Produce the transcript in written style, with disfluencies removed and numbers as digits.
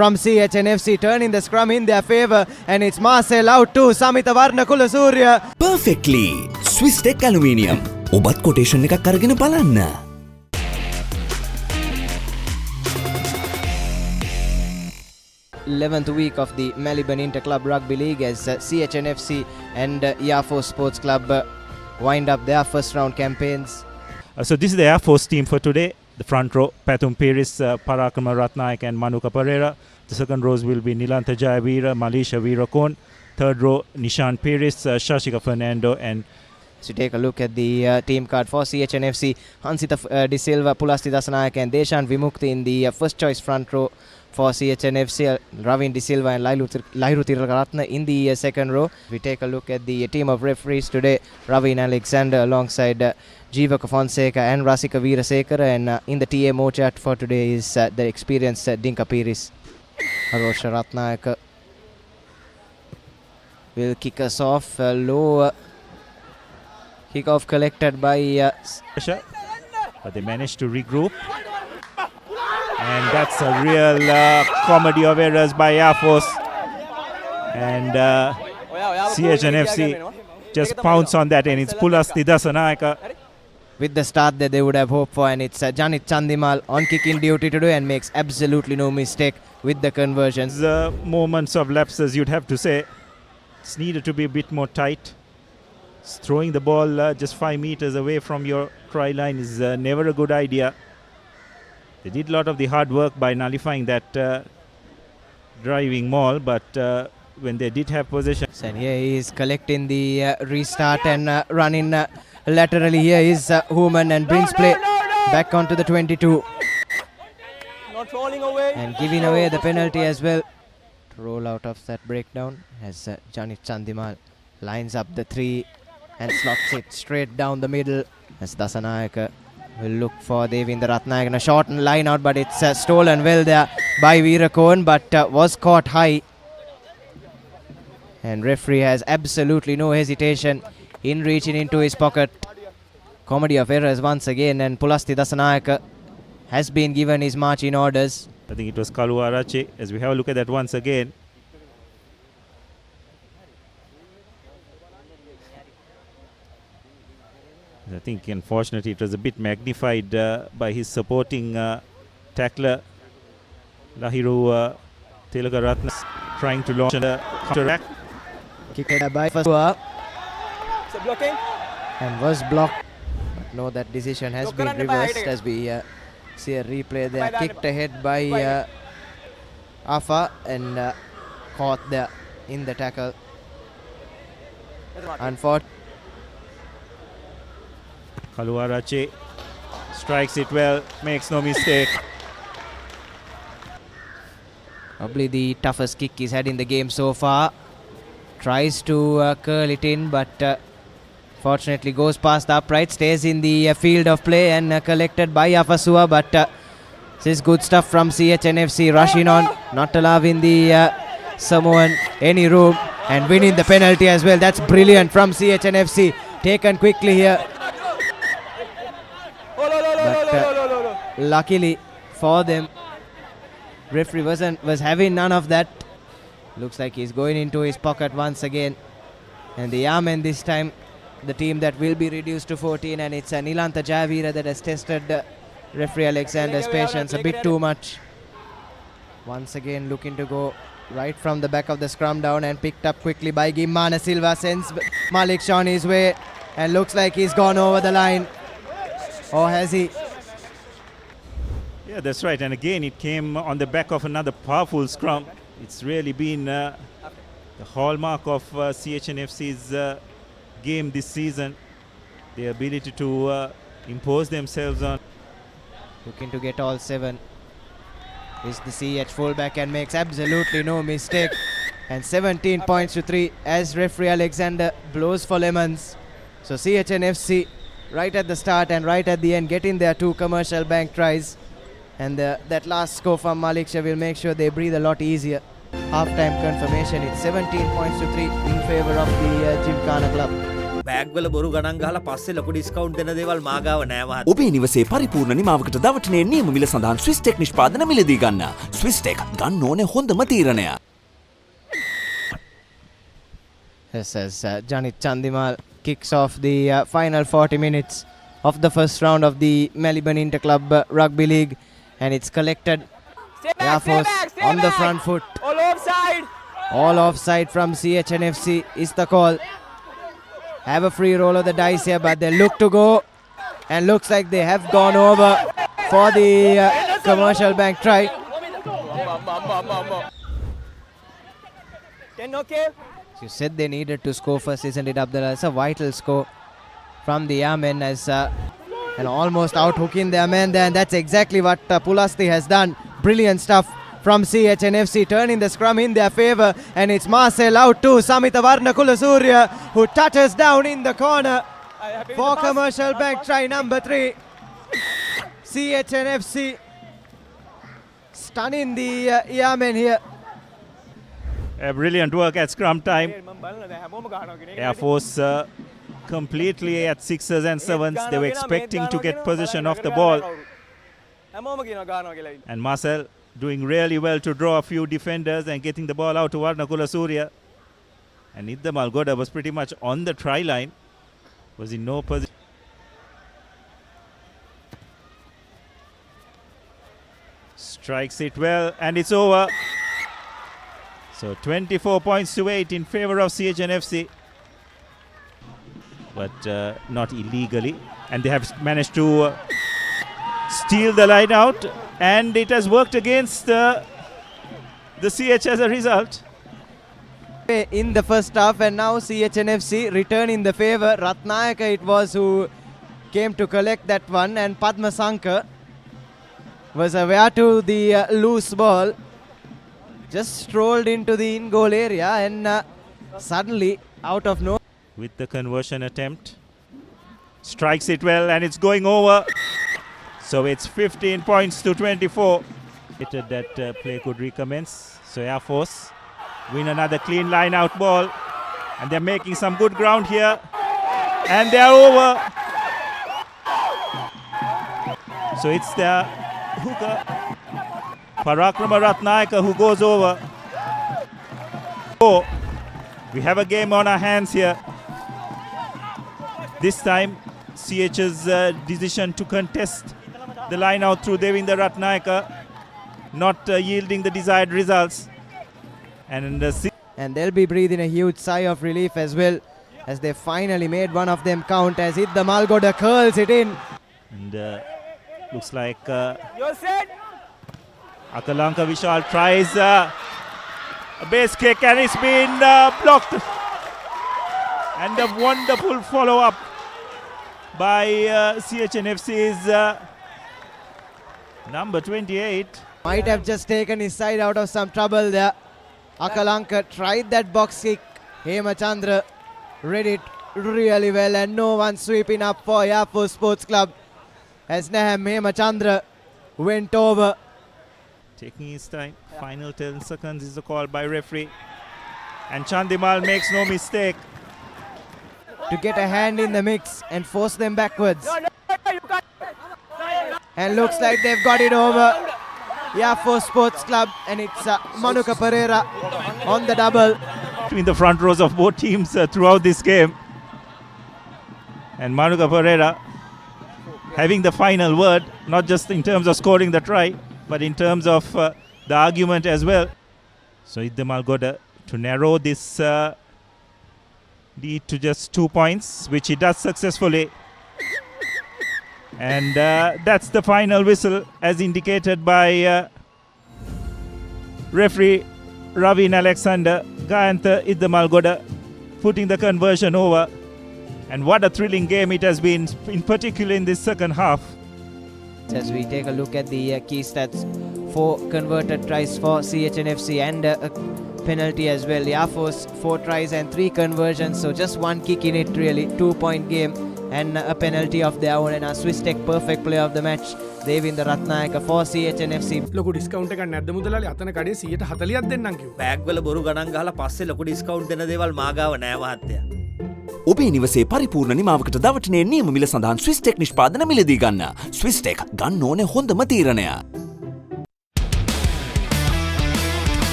from CHNFC, turning the scrum in their favour, and it's Marcel out to Samitha Warnakulasuriya. Perfectly. Swisstek aluminium. Obat quotation එකක් අරගෙන බලන්න. 11th week of the Maliban Inter-Club Rugby League as CHNFC and Air Force Sports Club wind up their first round campaigns. So this is the Air Force team for today. The front row, Pathum Peris, Parakrama Ratnaik and Manuka Pereira. The second rows will be Nilantha Jayavira, Malisha Veerakon. Third row, Nishan Peris, Shashika Fernando and... So take a look at the team card for CHNFC. Hansita De Silva, Pulasti Dasanayak and Deshan Vimukti in the first choice front row for CHNFC. Ravin De Silva and Lairu Tiragaratna in the second row. We take a look at the team of referees today. Ravin Alexander alongside Jeevaka Fonseca and Rasika Veerasekara. And in the TMO chat for today is the experienced Dinka Piris. Arosha Ratnayak will kick us off. Low kick-off collected by... but they managed to regroup. And that's a real comedy of errors by Air Force. And CHNFC just pounce on that, and it's Pulasti Dasanayaka. With the start that they would have hoped for, and it's Janit Chandimal on kicking duty today and makes absolutely no mistake with the conversions. Moments of lapses, you'd have to say. It's needed to be a bit more tight. Throwing the ball just 5 meters away from your try line is never a good idea. They did a lot of the hard work by nullifying that driving maul, but when they did have possession. And here he is collecting the restart and running laterally. Here is Human and brings play back onto the 22. Not rolling away. And giving away the penalty as well. To roll out of that breakdown as Janit Chandimal lines up the 3 and slots it straight down the middle as Dasanayaka will look for Devinda Ratnayak and a short line out, but it's stolen well there by Veerakon, but was caught high. And referee has absolutely no hesitation in reaching into his pocket. Comedy of errors once again, and Pulasti Dasanayaka has been given his marching orders. I think it was Kalu Arache. As we have a look at that once again. I think unfortunately it was a bit magnified by his supporting tackler Lahiru Tilagaratna, trying to launch a counterattack. Kicked by Fasua Blocking. and was blocked. But no, that decision has been reversed as we see a replay there. Kicked ahead by Afa and caught there in the tackle. Unfortunately. Kaluarache strikes it well, makes no mistake. Probably the toughest kick he's had in the game so far. Tries to curl it in, but fortunately goes past the upright, stays in the field of play and collected by Afasua. But this is good stuff from CHNFC, rushing on, not allowing the Samoan any room and winning the penalty as well. That's brilliant from CHNFC, taken quickly here. But luckily for them, referee was having none of that. Looks like he's going into his pocket once again. And the Yarmen this time, the team that will be reduced to 14, and it's Nilantha Jayavira that has tested referee Alexander's patience a bit too much. Once again looking to go right from the back of the scrum down, and picked up quickly by Gimmana Silva, sends Malik Shaw his way, and looks like he's gone over the line. Or has he? Yeah, that's right. And again, it came on the back of another powerful scrum. It's really been the hallmark of CHNFC's game this season. The ability to impose themselves on. Looking to get all 7 is the CH fullback and makes absolutely no mistake. And 17 points to 3 as referee Alexander blows for lemons. So CHNFC right at the start and right at the end getting their 2 commercial bank tries. And that last score from Malik Shah will make sure they breathe a lot easier. Half-time confirmation, it's 17 points to 3 in favour of the Gymkhana club. Bag වල බොරු ගණන් ගහලා පස්සේ ලොකු discount දෙන දේවල් මා ගාව නෑ මහත්තයා. ඔබේ නිවසේ පරිපූර්ණ නිමාවකට දවටනේ නියම මිල සඳහන් ස්විස්ටෙක් නිෂ්පාදන මිලදී ගන්න. ස්විස්ටෙක් ගන්න ඕනේ හොඳම තීරණය. Yes, as Janit Chandimal kicks off the final 40 minutes of the first round of the Maliban Inter-Club Rugby League, and it's collected. Air Force on the front foot. All offside. All offside from CHNFC is the call. Have a free roll of the dice here, but they look to go, and looks like they have gone over for the Commercial Bank try. 10 okay. You said they needed to score first, isn't it, Abdullah? It's a vital score from the Airmen as and almost out hooking their man there, and that's exactly what Pulasti has done. Brilliant stuff from CHNFC, turning the scrum in their favour, and it's Marcel out too. Samita Varnakulasuriya who touches down in the corner for Commercial Bank try number 3. CHNFC stunning the Airmen here. Brilliant work at scrum time. Air Force completely at sixes and sevens. They were expecting to get possession of the ball. And Marcel doing really well to draw a few defenders and getting the ball out to Varnakulasuriya. And Idda Malgoda was pretty much on the try line. Was in no position. Strikes it well, and it's over. So 24 points to 8 in favour of CHNFC. But not illegally. And they have managed to steal the line out. And it has worked against the CH as a result. In the first half, and now CHNFC return in the favour. Ratnayaka it was who came to collect that one, and Padma Sankar was aware to the loose ball. Just strolled into the in-goal area, and suddenly out of nowhere. With the conversion attempt. Strikes it well, and it's going over. So it's 15 points to 24. That play could recommence. So Air Force win another clean line out ball. And they're making some good ground here. And they're over. So it's the hooker, Parakrama Ratnayaka, who goes over. Oh, we have a game on our hands here. This time, CH's decision to contest the line out through Devinder Ratnayaka, not yielding the desired results. And they'll be breathing a huge sigh of relief as well, as they finally made one of them count, as Idda Malgoda curls it in. And looks like You're set. Akalanka Vishal tries a base kick, and it's been blocked. And a wonderful follow-up by CHNFC's number 28. Might have just taken his side out of some trouble there. Akalanka tried that box kick. Hemachandra read it really well, and no one sweeping up for Air Force Sports Club as Naham Hemachandra went over. Taking his time. Final 10 seconds is the call by referee. And Chandimal makes no mistake. To get a hand in the mix and force them backwards. And looks like they've got it over. Air Force Sports Club, and it's Manuka Pereira on the double. Between the front rows of both teams throughout this game. And Manuka Pereira having the final word, not just in terms of scoring the try, but in terms of the argument as well. So Idda Malgoda to narrow this lead to just 2 points, which he does successfully. And that's the final whistle, as indicated by referee Ravin Alexander. Gayantha Idda Malgoda putting the conversion over. And what a thrilling game it has been, in particular in this second half. As we take a look at the key stats, 4 converted tries for CHNFC and a penalty as well. Air Force 4 tries and 3 conversions, so just 1 kick in it really. 2-point game and a penalty of their own, and our Swisstek perfect player of the match, Devinder Ratnayaka for CHNFC. ලොකු discount එකක් නැද්ද මුදලාලි? අතන කඩේ 140ක් දෙන්නම් කිව්වා. Bag වල බොරු ගණන් ගහලා පස්සේ ලොකු ඩිස්කවුන්ට් දෙන දේවල් මා ගාව නෑ මහත්තයා. ඔබේ නිවසේ පරිපූර්ණ නිමාවකට දවටනේ නියම මිල සඳහන් ස්විස්ටෙක් නිෂ්පාදන මිලදී ගන්න. ස්විස්ටෙක් ගන්න ඕනේ හොඳම තීරණය.